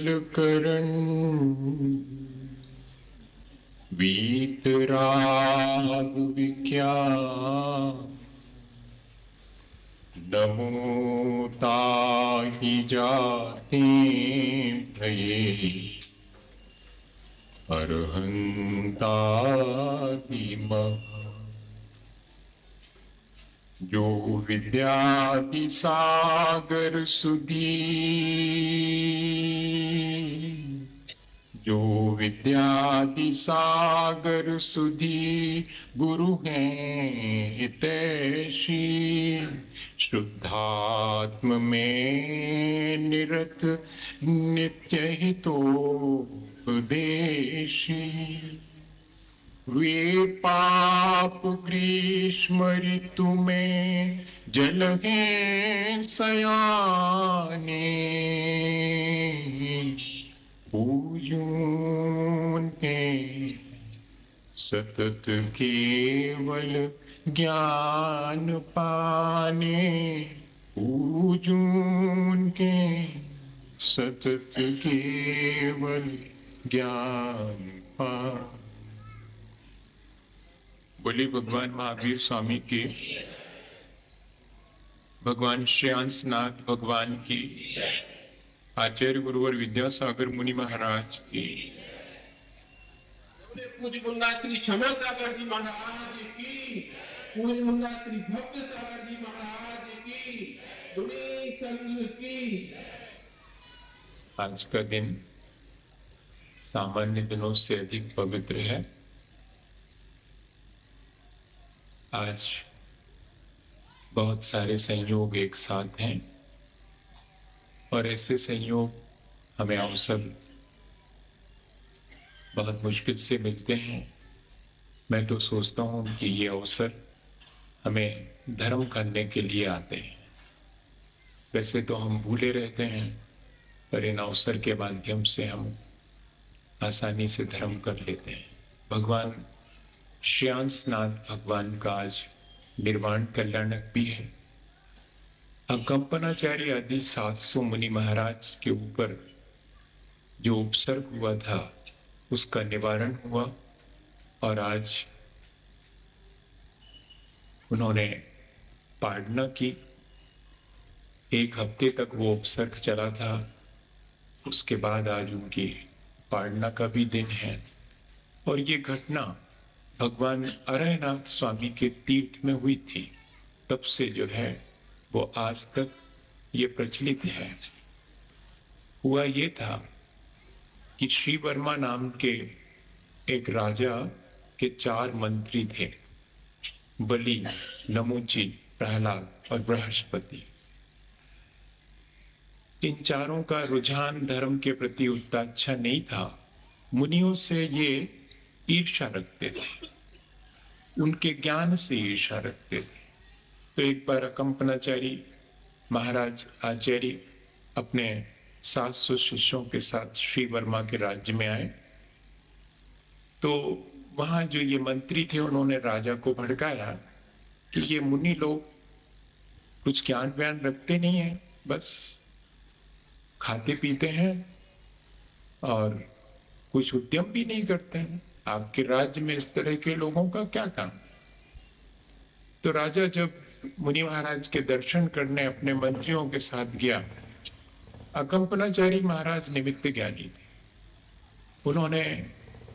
जल करण वीतराग विख्यात नमो ताहि जाति भये अरहंतादिमः जो विद्यादि सागर सुधी जो विद्यादि सागर सुधी गुरु हैं हितैषी शुद्धात्म में निरत नित्य हितोपदेशी वे पाप ग्रीष्म ऋतु में जल हैं सयाने पूजून है सतत केवल ज्ञान पाने पूजून के सतत केवल ज्ञान पाने। बोले भगवान महावीर स्वामी की, भगवान श्रेयांसनाथ भगवान की, आचार्य गुरुवर विद्यासागर मुनि महाराज की, पूज्य मुन्ना श्री क्षमा सागर जी महाराज की, पूज्य मुन्ना श्री भक्त सागर जी महाराज की, गुणी संघ की। आज का दिन सामान्य दिनों से अधिक पवित्र है। आज बहुत सारे संयोग एक साथ हैं और ऐसे संयोग हमें अवसर बहुत मुश्किल से मिलते हैं। मैं तो सोचता हूं कि ये अवसर हमें धर्म करने के लिए आते हैं। वैसे तो हम भूले रहते हैं, पर इन अवसर के माध्यम से हम आसानी से धर्म कर लेते हैं। भगवान श्रेयांसनाथ भगवान का आज निर्वाण कल्याणक भी है। अकंपनाचार्य आदि 700 मुनि महाराज के ऊपर जो उपसर्ग हुआ था उसका निवारण हुआ और आज उन्होंने पारणा की। 1 हफ्ते तक वो उपसर्ग चला था, उसके बाद आज उनकी पारणा का भी दिन है। और ये घटना भगवान अरहनाथ स्वामी के तीर्थ में हुई थी, तब से जो है वो आज तक ये प्रचलित है। हुआ ये था कि श्री वर्मा नाम के एक राजा के 4 मंत्री थे, बलि, नमुची, प्रहलाद और बृहस्पति। इन चारों का रुझान धर्म के प्रति उतना अच्छा नहीं था। मुनियों से ये ईर्ष्या रखते थे, उनके ज्ञान से ईर्ष्या रखते थे। तो एक बार अकंपनाचारी महाराज आचार्य अपने 700 शिष्यों के साथ श्री वर्मा के राज्य में आए। तो वहां जो ये मंत्री थे उन्होंने राजा को भड़काया कि ये मुनि लोग कुछ ज्ञान व्यान रखते नहीं है, बस खाते पीते हैं और कुछ उद्यम भी नहीं करते हैं। आपके राज्य में इस तरह के लोगों का क्या काम। तो राजा जब मुनि महाराज के दर्शन करने अपने मंत्रियों के साथ गया, अकंपनाचारी महाराज निमित्त ज्ञानी थे। उन्होंने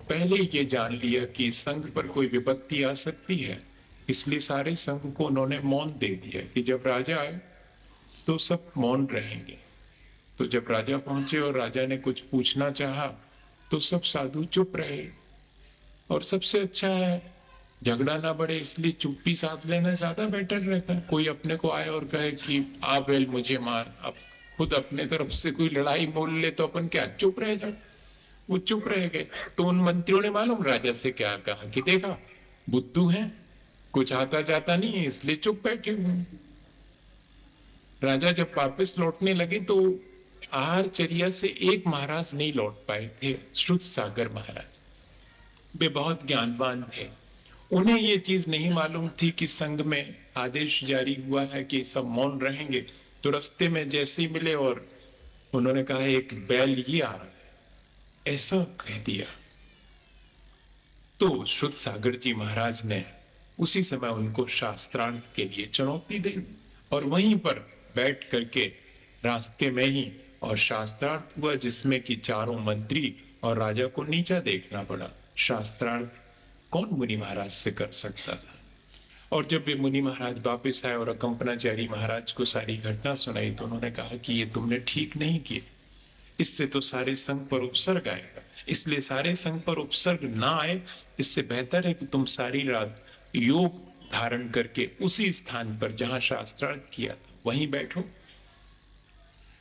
पहले ये जान लिया कि संघ पर कोई विपत्ति आ सकती है, इसलिए सारे संघ को उन्होंने मौन दे दिया कि जब राजा आए तो सब मौन रहेंगे। तो जब राजा पहुंचे और राजा ने कुछ पूछना चाहा तो सब साधु चुप रहे। और सबसे अच्छा है झगड़ा ना बढ़े, इसलिए चुप्पी साध लेना ज्यादा बेटर रहता है। कोई अपने को आए और कहे कि आ बैल मुझे मार, अब खुद अपने तरफ से कोई लड़ाई मोल ले तो अपन क्या चुप रह जाए। वो चुप रह गए। तो उन मंत्रियों ने मालूम राजा से क्या कहा कि देखा बुद्धू है, कुछ आता जाता नहीं है, इसलिए चुप बैठे हुए। राजा जब वापस लौटने लगे तो आहारचर्या से एक महाराज नहीं लौट पाए थे, श्रुत सागर महाराज। वे बहुत ज्ञानवान थे। उन्हें ये चीज नहीं मालूम थी कि संघ में आदेश जारी हुआ है कि सब मौन रहेंगे। तो रास्ते में जैसे ही मिले और उन्होंने कहा एक बैल ये आ रहा है, ऐसा कह दिया। तो शुद्ध सागर जी महाराज ने उसी समय उनको शास्त्रार्थ के लिए चुनौती दी और वहीं पर बैठ करके रास्ते में ही और शास्त्रार्थ हुआ, जिसमें कि चारों मंत्री और राजा को नीचा देखना पड़ा। शास्त्रार्थ कौन मुनि महाराज से कर सकता था। और जब ये मुनि महाराज वापिस आए और कंपनाचारी महाराज को सारी घटना सुनाई तो उन्होंने कहा कि ये तुमने ठीक नहीं किया, इससे तो सारे संघ पर उपसर्ग आएगा, इसलिए सारे संघ पर उपसर्ग ना आए, इससे बेहतर है कि तुम सारी रात योग धारण करके उसी स्थान पर जहां शास्त्रार्थ किया था वहीं बैठो।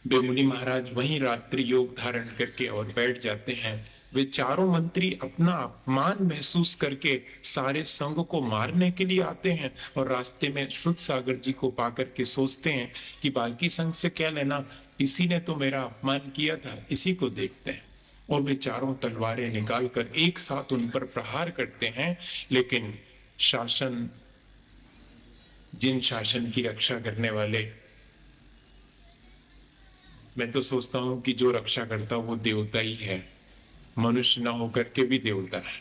वे मुनि महाराज वहीं रात्रि योग धारण करके और बैठ जाते हैं। वे चारों मंत्री अपना अपमान महसूस करके सारे संघ को मारने के लिए आते हैं और रास्ते में शुद्ध सागर जी को पाकर के सोचते हैं कि बाकी संघ से क्या लेना, इसी ने तो मेरा अपमान किया था, इसी को देखते हैं। और वे चारों तलवारें निकालकर एक साथ उन पर प्रहार करते हैं। लेकिन शासन, जिन शासन की रक्षा करने वाले, मैं तो सोचता हूं कि जो रक्षा करता वो देवता ही है, मनुष्य ना होकर के भी देवता है।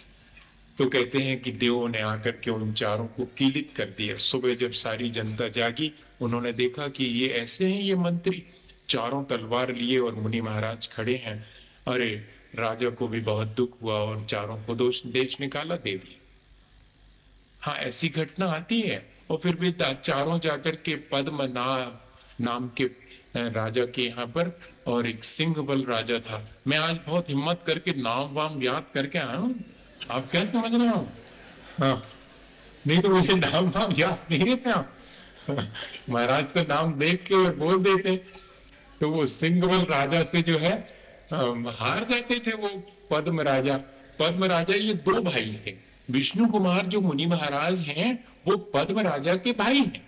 तो कहते हैं कि देवों ने आकर के उन चारों को कीलित कर दिया। सुबह जब सारी जनता जागी, उन्होंने देखा कि ये ऐसे हैं, ये मंत्री चारों तलवार लिए और मुनि महाराज खड़े हैं। अरे राजा को भी बहुत दुख हुआ और चारों को देश निकाला दे दिया। हाँ, ऐसी घटना आती है। और फिर भी चारों जाकर के पद्मनाभ नाम के राजा के यहाँ पर, और एक सिंह बल राजा था। मैं आज बहुत हिम्मत करके नाम वाम याद करके आया हूं, आप क्या समझ रहे हो? हाँ, नहीं तो मुझे नाम वाम याद नहीं रहते आप। महाराज का नाम देख के बोल देते तो वो सिंह बल राजा से जो है हार जाते थे वो पद्म राजा। पद्म राजा ये दो भाई थे। विष्णु कुमार जो मुनि महाराज हैं वो पद्म राजा के भाई हैं।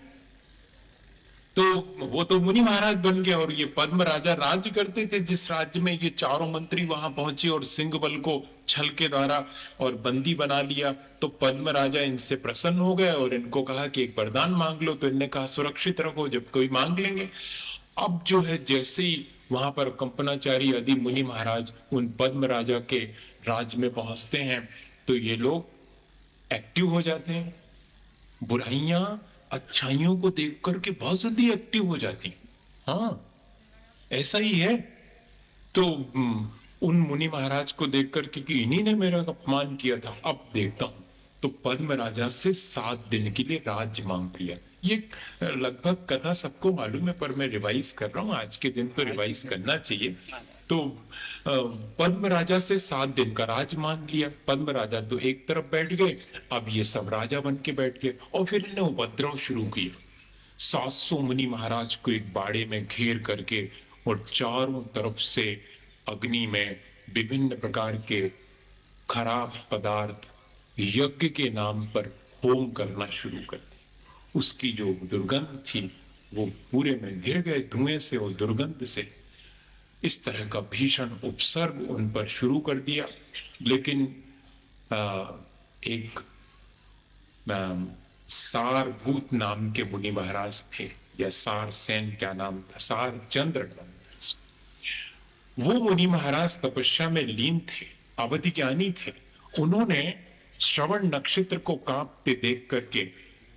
तो वो तो मुनि महाराज बन गए और ये पद्म राजा राज्य करते थे जिस राज्य में। ये चारों मंत्री वहां पहुंचे और सिंह बल को छल के द्वारा और बंदी बना लिया। तो पद्म राजा इनसे प्रसन्न हो गए और इनको कहा कि एक वरदान मांग लो। तो इनने कहा सुरक्षित रखो, जब कोई मांग लेंगे। अब जो है जैसे ही वहां पर कंपनाचारी आदि मुनि महाराज उन पद्म राजा के राज्य में पहुंचते हैं तो ये लोग एक्टिव हो जाते हैं। बुराइयां अच्छाइयों को देख करके बहुत जल्दी एक्टिव हो जाती। हाँ, ऐसा ही है। तो उन मुनि महाराज को देख करके कि इन्हीं ने मेरा अपमान किया था, अब देखता हूं। तो पद्म राजा से 7 दिन के लिए राज्य मांग लिया। ये लगभग कथा सबको मालूम है, पर मैं रिवाइज कर रहा हूं, आज के दिन तो रिवाइज करना चाहिए। तो पद्म राजा से 7 दिन का राज मांग लिया। पद्म राजा तो एक तरफ बैठ गए, अब ये सब राजा बन के बैठ गए और फिर इन्हें उपद्रव शुरू किया। 700 मुनि महाराज को एक बाड़े में घेर करके और चारों तरफ से अग्नि में विभिन्न प्रकार के खराब पदार्थ यज्ञ के नाम पर होम करना शुरू कर दिया। उसकी जो दुर्गंध थी वो पूरे में घिर गए धुएं से और दुर्गंध से। इस तरह का भीषण उपसर्ग उन पर शुरू कर दिया। लेकिन एक सारभूत नाम के मुनि महाराज थे, या सार सेन क्या नाम था, सार चंद्र, वो मुनि महाराज तपस्या में लीन थे, अवधि ज्ञानी थे। उन्होंने श्रवण नक्षत्र को कांपते देख करके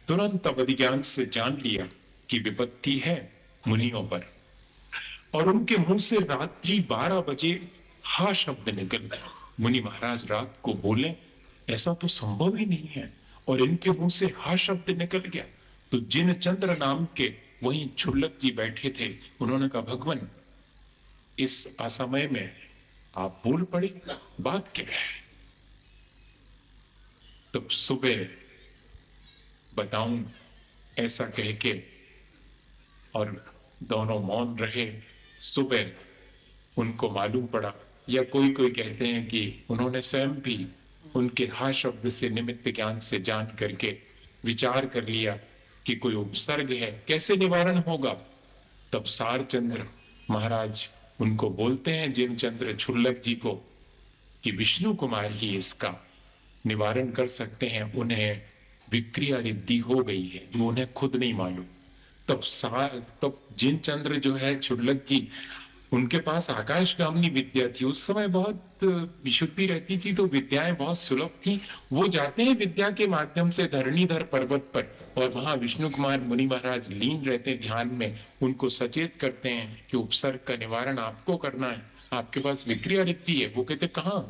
तुरंत अवधि ज्ञान से जान लिया कि विपत्ति है मुनियों पर। और उनके मुंह से रात्रि 12 बजे हा शब्द निकल गया। मुनि महाराज रात को बोले ऐसा तो संभव ही नहीं है, और इनके मुंह से हा शब्द निकल गया। तो जिन चंद्र नाम के वहीं छुल्लक जी बैठे थे, उन्होंने कहा भगवान इस असमय में आप बोल पड़े, बात क्या है? तो सुबह बताऊं ऐसा कह के, और दोनों मौन रहे। सुबह उनको मालूम पड़ा, या कोई कोई कहते हैं कि उन्होंने स्वयं भी उनके हा शब्द से निमित्त ज्ञान से जान करके विचार कर लिया कि कोई उपसर्ग है, कैसे निवारण होगा। तब सारचंद्र महाराज उनको बोलते हैं जिनचंद्र छुल्लक जी को कि विष्णु कुमार ही इसका निवारण कर सकते हैं, उन्हें विक्रिया रिद्धि हो गई है, वो उन्हें खुद नहीं मालूम। तब जिनचंद्र जो है छुल्लक जी उनके पास आकाशगामिनी विद्या थी। उस समय बहुत विशुद्धि रहती थी, तो विद्याएं बहुत सुलभ थी। वो जाते हैं विद्या के माध्यम से धरणीधर पर्वत पर, और वहां विष्णु कुमार मुनि महाराज लीन रहते हैं ध्यान में। उनको सचेत करते हैं कि उपसर्ग का निवारण आपको करना है, आपके पास विक्रिया रिद्धि है। वो कहते कहां?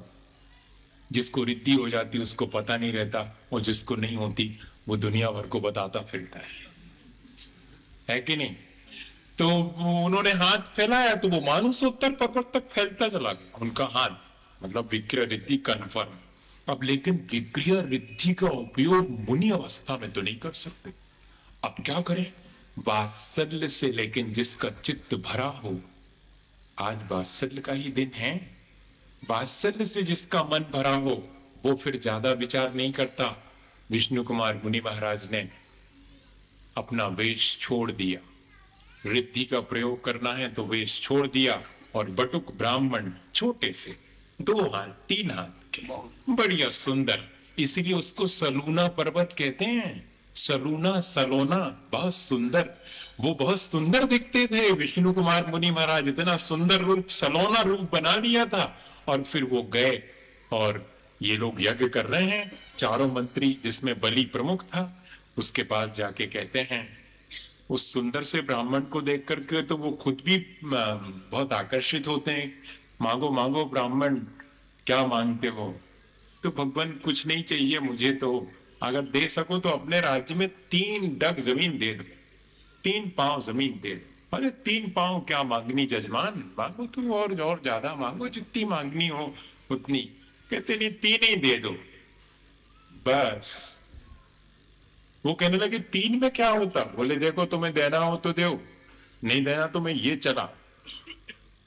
जिसको रिद्धि हो जाती उसको पता नहीं रहता, और जिसको नहीं होती वो दुनिया भर को बताता फिरता है कि नहीं? तो उन्होंने हाथ फैलाया तो वो मानुसोत्तर पर्वत तक फैलता चला गया उनका हाथ, मतलब विक्रिया रिद्धि कन्फर्म। अब लेकिन विक्रिया रिद्धि का उपयोग मुनि अवस्था में तो नहीं कर सकते। अब क्या करें? वात्सल्य से लेकिन जिसका चित्त भरा हो, आज वात्सल्य का ही दिन है, वात्सल्य से जिसका मन भरा हो वो फिर ज्यादा विचार नहीं करता। विष्णु कुमार मुनि महाराज ने अपना वेश छोड़ दिया, रिद्धि का प्रयोग करना है तो वेश छोड़ दिया, और बटुक ब्राह्मण छोटे से 2 हाथ 3 हाथ के, बढ़िया सुंदर, इसीलिए उसको सलूना पर्वत कहते हैं। सलूना सलोना, बहुत सुंदर। वो बहुत सुंदर दिखते थे विष्णु कुमार मुनि महाराज, इतना सुंदर रूप, सलोना रूप बना लिया था। और फिर वो गए और ये लोग यज्ञ कर रहे हैं, चारों मंत्री जिसमें बलि प्रमुख था, उसके पास जाके कहते हैं, उस सुंदर से ब्राह्मण को देख करके तो वो खुद भी बहुत आकर्षित होते हैं। मांगो मांगो ब्राह्मण, क्या मांगते हो? तो भगवान कुछ नहीं चाहिए मुझे, तो अगर दे सको तो अपने राज्य में 3 डग जमीन दे दो, 3 पांव जमीन दे दो। अरे 3 पांव क्या मांगनी जजमान, मांगो तो और ज्यादा मांगो, जितनी मांगनी हो उतनी। कहते नहीं 3 ही दे दो बस। वो कहने लगे 3 में क्या होता? बोले देखो तुम्हें देना हो तो दो, नहीं देना तो मैं ये चला।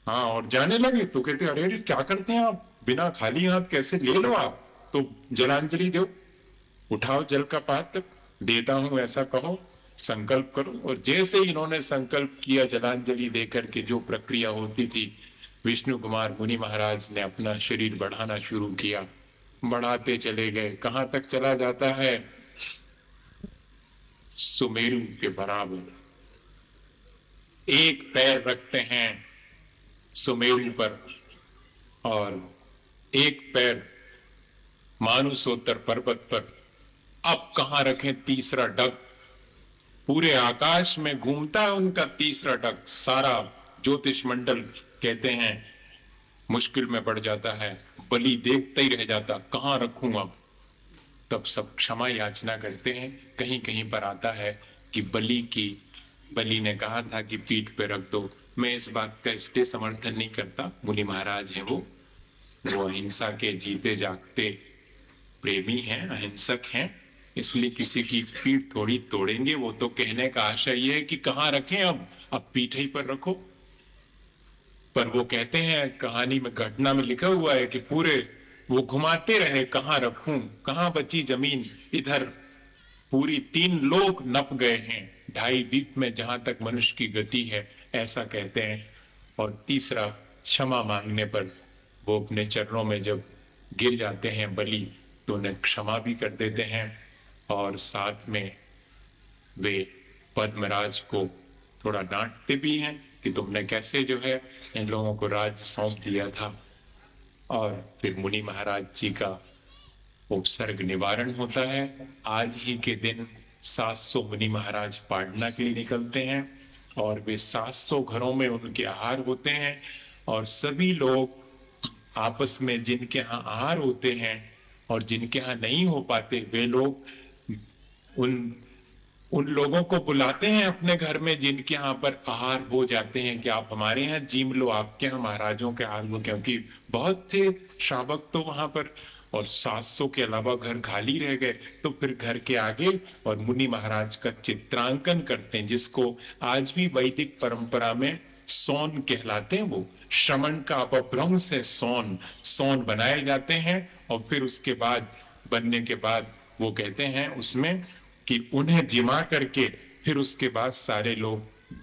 हाँ, और जाने लगे तो कहते अरे अरे क्या करते हैं आप, बिना खाली हाथ कैसे? ले लो आप तो जलांजलि दो, उठाओ जल का पात्र, देता हूं ऐसा कहो, संकल्प करो। और जैसे इन्होंने संकल्प किया, जलांजलि देकर के जो प्रक्रिया होती थी, विष्णु कुमार मुनि महाराज ने अपना शरीर बढ़ाना शुरू किया। बढ़ाते चले गए, कहां तक चला जाता है? सुमेरु के बराबर। एक पैर रखते हैं सुमेरु पर और एक पैर मानुसोत्तर पर्वत पर। अब कहां रखें तीसरा डग? पूरे आकाश में घूमता है उनका तीसरा डग। सारा ज्योतिष मंडल कहते हैं मुश्किल में पड़ जाता है, बलि देखता ही रह जाता, कहां रखूं अब? तब सब क्षमा याचना करते हैं। कहीं कहीं पर आता है कि बलि ने कहा था कि पीठ पे रख दो। मैं इस बात का इसलिए समर्थन नहीं करता, मुनि महाराज हैं वो अहिंसा के जीते जागते प्रेमी हैं, अहिंसक हैं, इसलिए किसी की पीठ थोड़ी तोड़ेंगे। वो तो कहने का आशय ये है कि कहां रखें अब पीठ ही पर रखो। पर वो कहते हैं, कहानी में, घटना में लिखा हुआ है कि पूरे वो घुमाते रहे, कहां रखूं, कहां बची जमीन? इधर पूरी 3 लोक नप गए हैं, 2.5 दीप में जहां तक मनुष्य की गति है, ऐसा कहते हैं। और तीसरा, क्षमा मांगने पर वो अपने चरणों में जब गिर जाते हैं बलि, तो उन्हें क्षमा भी कर देते हैं। और साथ में वे पद्मराज को थोड़ा डांटते भी हैं कि तुमने कैसे जो है इन लोगों को राज्य सौंप दिया था। और फिर मुनि महाराज जी का उपसर्ग निवारण होता है। आज ही के दिन 700 मुनि महाराज पाटना के लिए निकलते हैं, और वे 700 घरों में उनके आहार होते हैं। और सभी लोग आपस में, जिनके यहाँ आहार होते हैं और जिनके यहाँ नहीं हो पाते, वे लोग उन लोगों को बुलाते हैं अपने घर में जिनके यहाँ पर आहार हो जाते हैं कि आप हमारे यहाँ जीम लो, आपके यहाँ महाराजों के आहार लो। क्योंकि बहुत थे श्रावक तो वहां पर, और 700 के अलावा घर खाली रह गए। तो फिर घर के आगे और मुनि महाराज का चित्रांकन करते हैं, जिसको आज भी वैदिक परंपरा में सौन कहलाते हैं। वो श्रवण का अपभ्रंश है, सौन बनाए जाते हैं। और फिर उसके बाद, बनने के बाद, वो कहते हैं उसमें कि उन्हें जिमा करके फिर उसके बाद सारे लोग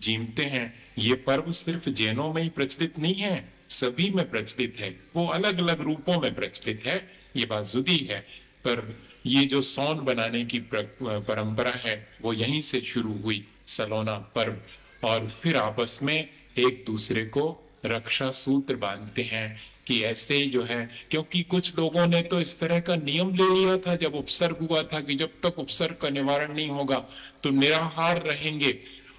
जीमते हैं। ये पर्व सिर्फ जैनों में ही प्रचलित नहीं है, सभी में प्रचलित है। वो अलग अलग रूपों में प्रचलित है, ये बात जुदी है। पर ये जो सौन बनाने की परंपरा है वो यहीं से शुरू हुई, सलोना पर्व। और फिर आपस में एक दूसरे को रक्षा सूत्र बांधते हैं कि ऐसे ही जो है, क्योंकि कुछ लोगों ने तो इस तरह का नियम ले लिया था जब उपसर्ग हुआ था कि जब तक उपसर्ग का निवारण नहीं होगा तो निराहार रहेंगे,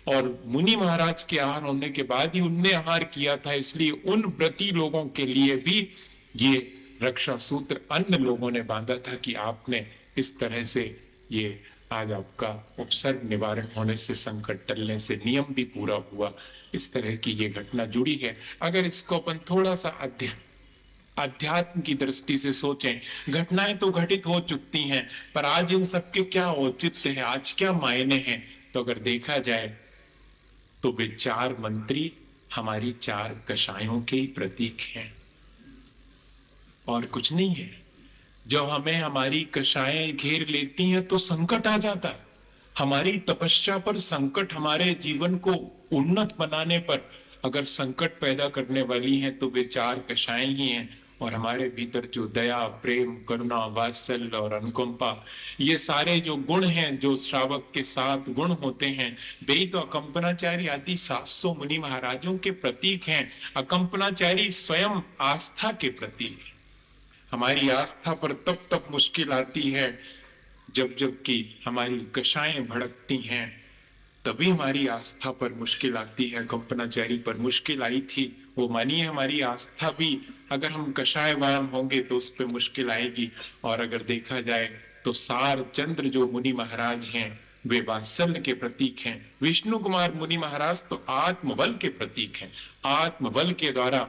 और मुनि महाराज के आहार होने के बाद ही उनने आहार किया था, इसलिए उन व्रती लोगों के लिए भी ये रक्षा सूत्र अन्य लोगों ने बांधा था कि आपने इस तरह से ये आज आपका उपसर्ग निवारण होने से, संकट टलने से नियम भी पूरा हुआ। इस तरह की ये घटना जुड़ी है। अगर इसको अपन थोड़ा सा अध्यात्म की दृष्टि से सोचें, घटनाएं तो घटित हो चुकी हैं, पर आज इन सबके क्या औचित्य है, आज क्या मायने हैं, तो अगर देखा जाए तो वे चार मंत्री हमारी चार कषायों के ही प्रतीक हैं और कुछ नहीं है। जब हमें हमारी कषायें घेर लेती हैं तो संकट आ जाता है। हमारी तपस्या पर संकट, हमारे जीवन को उन्नत बनाने पर अगर संकट पैदा करने वाली हैं तो वे चार कषायें ही हैं। और हमारे भीतर जो दया, प्रेम, करुणा, वात्सल्य और अनुकंपा, ये सारे जो गुण हैं, जो श्रावक के 7 गुण होते हैं, वे ही तो अकंपनाचारी आदि 700 मुनि महाराजों के प्रतीक हैं। अकंपनाचारी स्वयं आस्था के प्रतीक है। हमारी आस्था पर तब तक मुश्किल आती है जब कि हमारी कषायें भड़कती हैं, तभी हमारी आस्था पर मुश्किल आती है। कंपनाचारी पर मुश्किल आई थी, वो मानिए हमारी आस्था भी अगर हम कषायवान होंगे तो उस पर मुश्किल आएगी। और अगर देखा जाए तो सार चंद्र जो मुनि महाराज हैं वे वात्सल्य के प्रतीक हैं। विष्णु कुमार मुनि महाराज तो आत्मबल के प्रतीक हैं। आत्मबल के द्वारा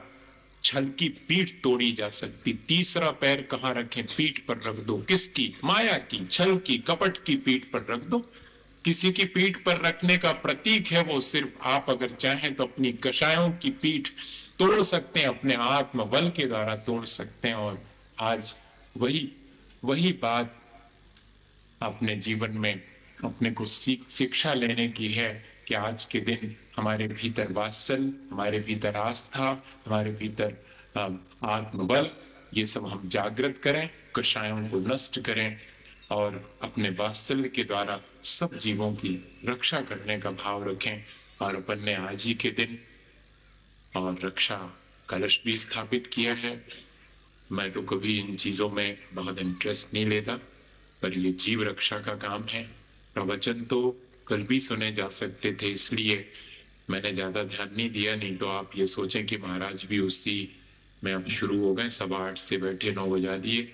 छल की पीठ तोड़ी जा सकती। तीसरा पैर कहां रखें, पीठ पर रख दो। किसकी? माया की, छल की, कपट की पीठ पर रख दो। किसी की पीठ पर रखने का प्रतीक है वो। सिर्फ आप अगर चाहें तो अपनी कषायों की पीठ तोड़ सकते हैं, अपने आत्मबल के द्वारा तोड़ सकते हैं। और आज वही बात अपने जीवन में अपने को शिक्षा लेने की है कि आज के दिन हमारे भीतर वात्सल्य, हमारे भीतर आस्था, हमारे भीतर आत्मबल, ये सब हम जागृत करें, कषायों को नष्ट करें और अपने वात्सल्य के द्वारा सब जीवों की रक्षा करने का भाव रखें। और अपन ने आज ही के दिन और रक्षा कलश भी स्थापित किया है। मैं तो कभी इन चीजों में बहुत इंटरेस्ट नहीं लेता, पर ये जीव रक्षा का काम है। प्रवचन तो कल भी सुने जा सकते थे, इसलिए मैंने ज्यादा ध्यान नहीं दिया। नहीं तो आप ये सोचें कि महाराज भी उसी में अब शुरू हो गए, 8:15 से बैठे 9 बजा दिए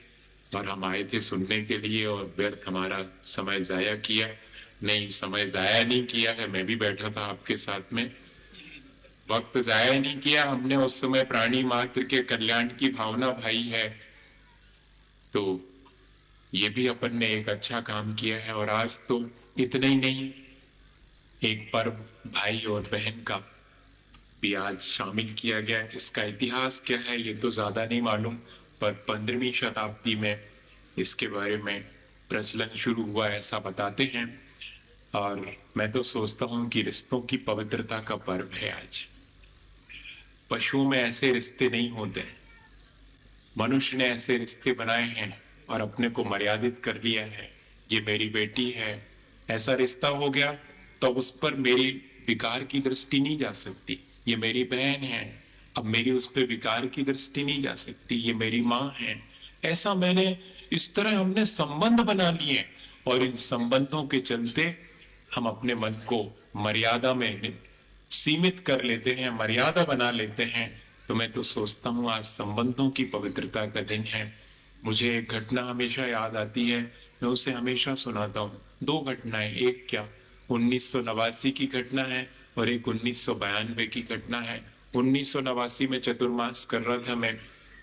और हम आए थे सुनने के लिए और व्यर्थ हमारा समय जाया किया। नहीं, समय जाया नहीं किया है, मैं भी बैठा था आपके साथ में, वक्त जाया नहीं किया हमने। उस समय प्राणी मात्र के कल्याण की भावना भाई है, तो ये भी अपन ने एक अच्छा काम किया है। और आज तो इतना ही नहीं, एक पर्व भाई और बहन का भी आज शामिल किया गया। इसका इतिहास क्या है ये तो ज्यादा नहीं मालूम, पर 15वीं शताब्दी में इसके बारे में प्रचलन शुरू हुआ ऐसा बताते हैं। और मैं तो सोचता हूं कि रिश्तों की पवित्रता का पर्व है आज। पशुओं में ऐसे रिश्ते नहीं होते, मनुष्य ने ऐसे रिश्ते बनाए हैं और अपने को मर्यादित कर लिया है। ये मेरी बेटी है, ऐसा रिश्ता हो गया तो उस पर मेरी विकार की दृष्टि नहीं जा सकती। ये मेरी बहन है, अब मेरी उस पर विकार की दृष्टि नहीं जा सकती। ये मेरी माँ है, ऐसा मैंने इस तरह हमने संबंध बना लिए और इन संबंधों के चलते हम अपने मन को मर्यादा में सीमित कर लेते हैं, मर्यादा बना लेते हैं। तो मैं तो सोचता हूं आज संबंधों की पवित्रता का दिन है। मुझे एक घटना हमेशा याद आती है, मैं उसे हमेशा सुनाता हूँ। 2 घटनाएं, एक क्या 1989 की घटना है और एक 1992 की घटना है। 1989 में चतुर्मास कर रहा था मैं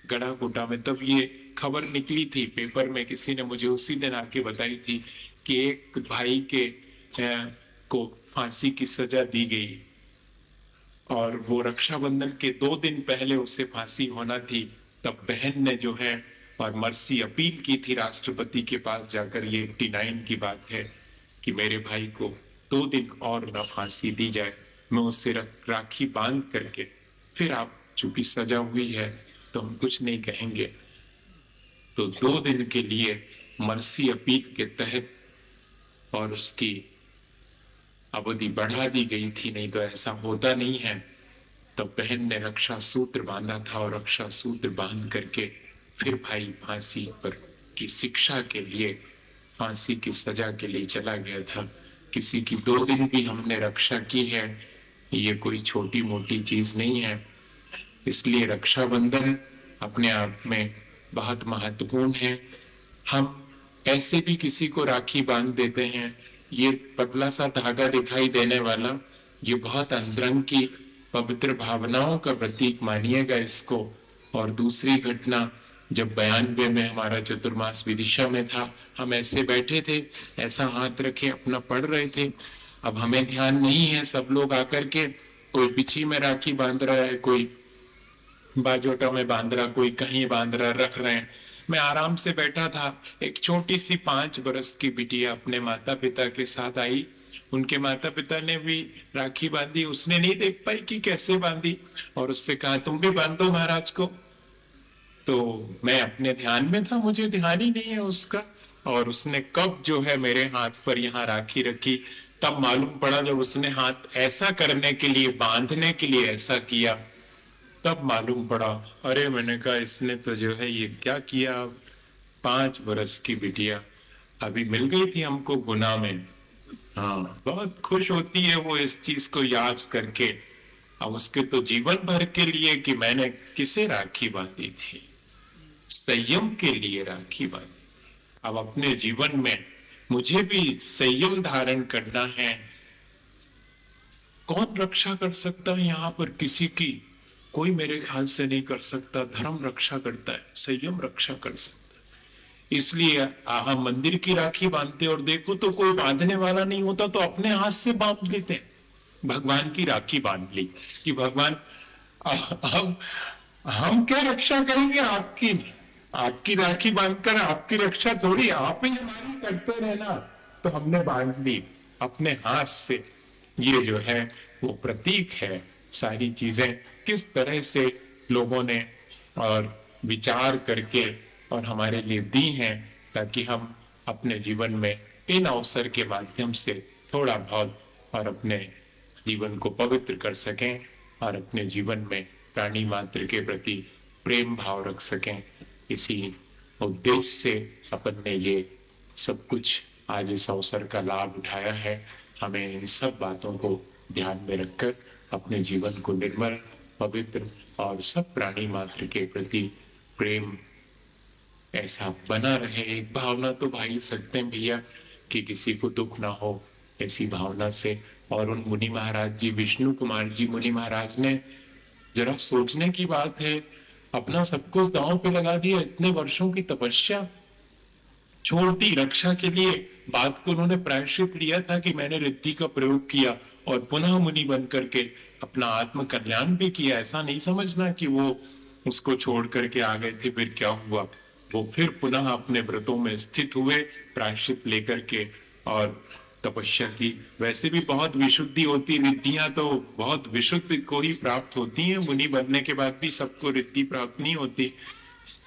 गढ़ाकोटा में, तब ये खबर निकली थी पेपर में, किसी ने मुझे उसी दिन आके बताई थी कि एक भाई के को फांसी की सजा दी गई और वो रक्षाबंधन के 2 दिन पहले उसे फांसी होना थी। तब बहन ने जो है और मर्सी अपील की थी राष्ट्रपति के पास जाकर, ये 89 की बात है, कि मेरे भाई को 2 दिन और न फांसी दी जाए, मैं उससे राखी बांध करके फिर आप चूंकि सजा हुई है तो हम कुछ नहीं कहेंगे। तो 2 दिन के लिए मर्सी अपील के तहत और उसकी अवधि बढ़ा दी गई थी, नहीं तो ऐसा होता नहीं है। तो बहन ने रक्षा सूत्र बांधा था और रक्षा सूत्र बांध करके फिर भाई फांसी पर की शिक्षा के लिए, फांसी की सजा के लिए चला गया था। किसी की 2 दिन भी हमने रक्षा की है, ये कोई छोटी मोटी चीज नहीं है। इसलिए रक्षाबंधन अपने आप में बहुत महत्वपूर्ण है। हम ऐसे भी किसी को राखी बांध देते हैं, ये पतला सा धागा दिखाई देने वाला, ये बहुत अंतरंग की पवित्र भावनाओं का प्रतीक मानिएगा इसको। और दूसरी घटना, जब 92 में हमारा चतुर्मास विदिशा में था, हम ऐसे बैठे थे, ऐसा हाथ रखे अपना पढ़ रहे थे। अब हमें ध्यान नहीं है, सब लोग आकर के कोई पिछी में राखी बांध रहा है, कोई बाजोटा में बांध रहा, कोई कहीं बांध रहा, रख रहे हैं। मैं आराम से बैठा था, एक छोटी सी 5 बरस की बिटिया अपने माता पिता के साथ आई। उनके माता पिता ने भी राखी बांधी, उसने नहीं देख पाई कि कैसे बांधी, और उससे कहा तुम भी बांधो महाराज को। तो मैं अपने ध्यान में था, मुझे ध्यान ही नहीं है उसका, और उसने कब जो है मेरे हाथ पर यहाँ राखी रखी, तब मालूम पड़ा। जब उसने हाथ ऐसा करने के लिए, बांधने के लिए ऐसा किया, तब मालूम पड़ा। अरे मैंने कहा इसने तो जो है ये क्या किया। 5 बरस की बिटिया अभी मिल गई थी हमको गुना में। हाँ, बहुत खुश होती है वो इस चीज को याद करके। अब उसके तो जीवन भर के लिए कि मैंने किसे राखी बांधी थी, संयम के लिए राखी बांधी। अब अपने जीवन में मुझे भी संयम धारण करना है। कौन रक्षा कर सकता है यहाँ पर किसी की? कोई मेरे ख्याल से नहीं कर सकता। धर्म रक्षा करता है, संयम रक्षा कर सकता है। इसलिए हम मंदिर की राखी बांधते और देखो तो कोई बांधने वाला नहीं होता, तो अपने हाथ से बांध लेते हैं। भगवान की राखी बांध ली कि भगवान अब हम क्या रक्षा करेंगे आपकी? आपकी राखी बांधकर आपकी रक्षा थोड़ी, आप ही हमारी करते रहना। तो हमने बांध ली अपने हाथ से। ये जो है वो प्रतीक है। सारी चीजें किस तरह से लोगों ने और विचार करके और हमारे लिए दी हैं, ताकि हम अपने जीवन में इन अवसर के माध्यम से थोड़ा बहुत और अपने जीवन को पवित्र कर सकें और अपने जीवन में प्राणी मात्र के प्रति प्रेम भाव रख सकें। इसी उद्देश्य से अपन ने ये सब कुछ आज इस अवसर का लाभ उठाया है। हमें इन सब बातों को ध्यान में रखकर अपने जीवन को निर्मल, पवित्र और सब प्राणी मात्र के प्रति प्रेम ऐसा बना रहे। एक भावना तो भाई सकते हैं भैया कि किसी को दुख ना हो, ऐसी भावना से। और उन मुनि महाराज जी, विष्णु कुमार जी मुनि महाराज ने, जरा सोचने की बात है, अपना सब कुछ दांव पे लगा दिया। इतने वर्षों की तपस्या छोड़ दी रक्षा के लिए। बात को उन्होंने प्रायश्चित लिया था कि मैंने रिद्धि का प्रयोग किया और पुनः मुनि बन करके अपना आत्म कल्याण भी किया। ऐसा नहीं समझना कि वो उसको छोड़ करके आ गए थे फिर क्या हुआ। वो फिर पुनः अपने व्रतों में स्थित हुए प्रायश्चित लेकर के और तपस्या की। वैसे भी बहुत विशुद्धि होती, रिद्धियां तो बहुत विशुद्ध को ही प्राप्त होती हैं। मुनि बनने के बाद भी सबको रिद्धि प्राप्त नहीं होती।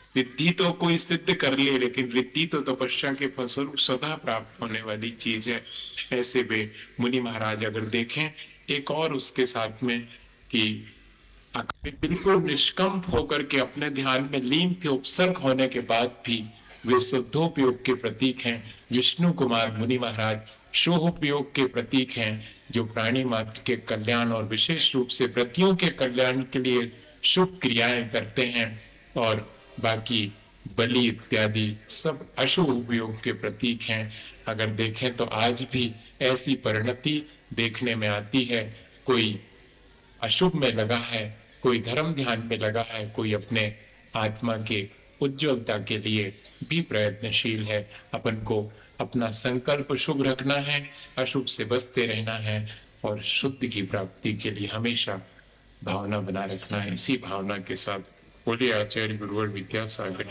सिद्धि तो कोई सिद्ध कर ले, लेकिन रिद्धि तो तपस्या के फलस्वरूप सदा प्राप्त होने वाली चीज है। ऐसे वे मुनि महाराज अगर देखें एक और उसके साथ में कि बिल्कुल निष्कंप होकर के अपने ध्यान में लीन थे, उपसर्ग होने के बाद भी वे शुद्धोपयोग के प्रतीक हैं। विष्णु कुमार मुनि महाराज शोहोपयोग के प्रतीक हैं, जो प्राणी मात्र के कल्याण और विशेष रूप से व्रतियों के कल्याण के लिए शुभ क्रियाएं करते हैं। और बाकी बलि इत्यादि सब अशुभ उपयोग के प्रतीक हैं। अगर देखें तो आज भी ऐसी परिणति देखने में आती है। कोई अशुभ में लगा है, कोई धर्म ध्यान में लगा है, कोई अपने आत्मा के उज्ज्वलता के लिए भी प्रयत्नशील है। अपन को अपना संकल्प शुभ रखना है, अशुभ से बचते रहना है और शुद्ध की प्राप्ति के लिए हमेशा भावना बना रखना है। इसी भावना के साथ बोलिए आचार्य गुरुवर विद्यासागर।